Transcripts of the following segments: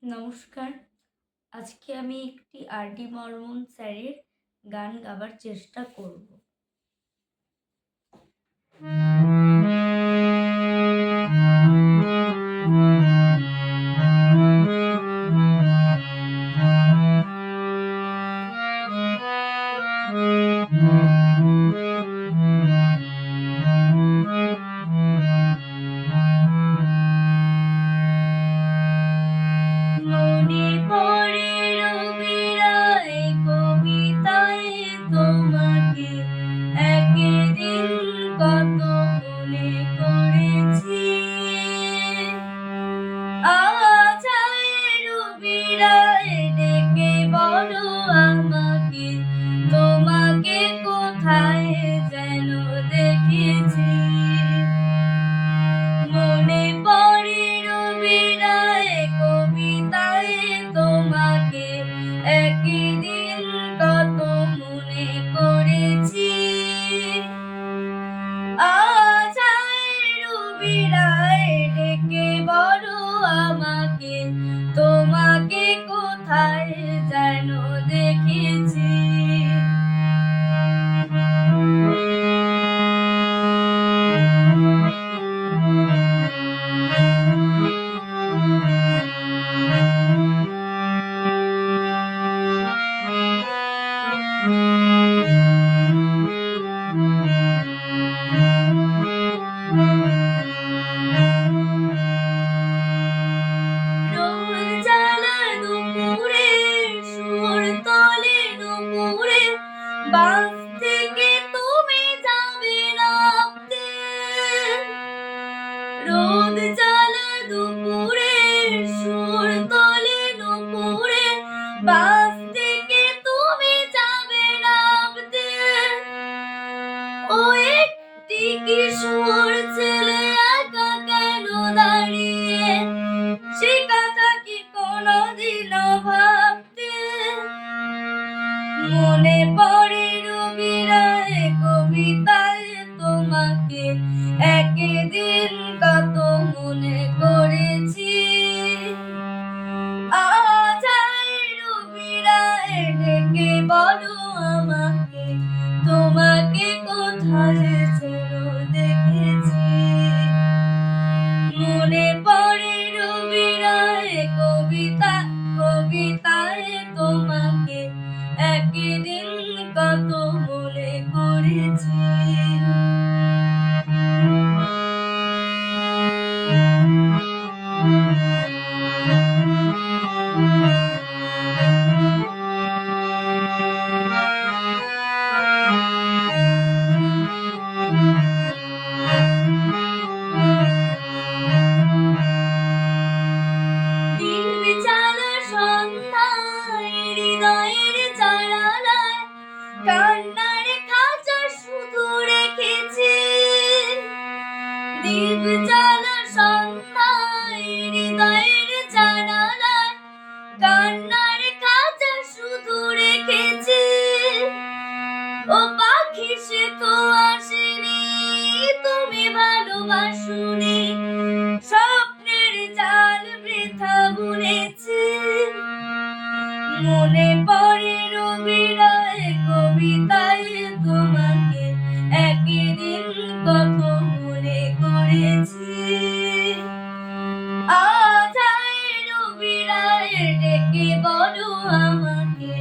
নমস্কার। আজকে আমি একটি আর.ডি বর্মন স্যারের গান গাবার চেষ্টা করব। মনে পড়ে রবিরায় কবিতায় তোমাকে একদিন কত মনে করেছি। আজ রবিরায় ডেকে বলো আমাকে, তোমাকে কোথায় যেন দেখেছি। মনে পড়ে রবিরায় কবিতায় তোমাকে একদিন কত মনে করেছি। আজ রবিরায় ডেকে বলো আমাকে, তোমাকে কোথায় যেন দেখেছি। বাস থেকে তুমি যাবে নামতে, রোদ জ্বালা দুপুরে সুর তোলে দুপুরে, বাস থেকে তুমি যাবে নামতে। ও একটি কিশোর ছেলে একা কেন দাঁড়িয়ে, সে কথা কি কোনোদিনও ভাবতে। মনে পড়ে রবিরায় কবিতায় তোমাকে একদিন কত মনে করেছি। আজ রবিরায় ডেকে বলো আমাকে, তোমাকে কোথায় যেন দেখেছি। মনে পড়ে রবিরায় কবিতায় তোমাকে একদিন কত মনে করেছি। হৃদয়ের জানালায় কান্নার খাঁচা শুধু রেখেছি। দীপ জ্বালা সন্ধ্যায় হৃদয়ের জানালায় কান্নার খাঁচা শুধু রেখেছি। ও পাখি সে তো আসেনি, তুমি ভালোবাসোনি, স্বপ্নের জাল বৃথা বুনেছি। মনে পড়ে রবিরায় কবিতায় তোমাকে একদিন কত মনে করেছি। আজ রবিরায় ডেকে বলো আমাকে,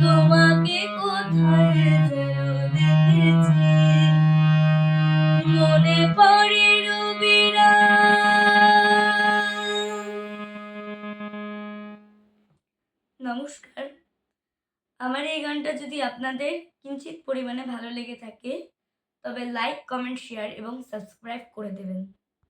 তোমাকে কোথায় যেন দেখেছি। মনে পড়ে নমস্কার। আমার এই গানটা যদি আপনাদের কিঞ্চিৎ পরিমাণে ভালো লেগে থাকে তবে লাইক, কমেন্ট, শেয়ার এবং সাবস্ক্রাইব করে দেবেন।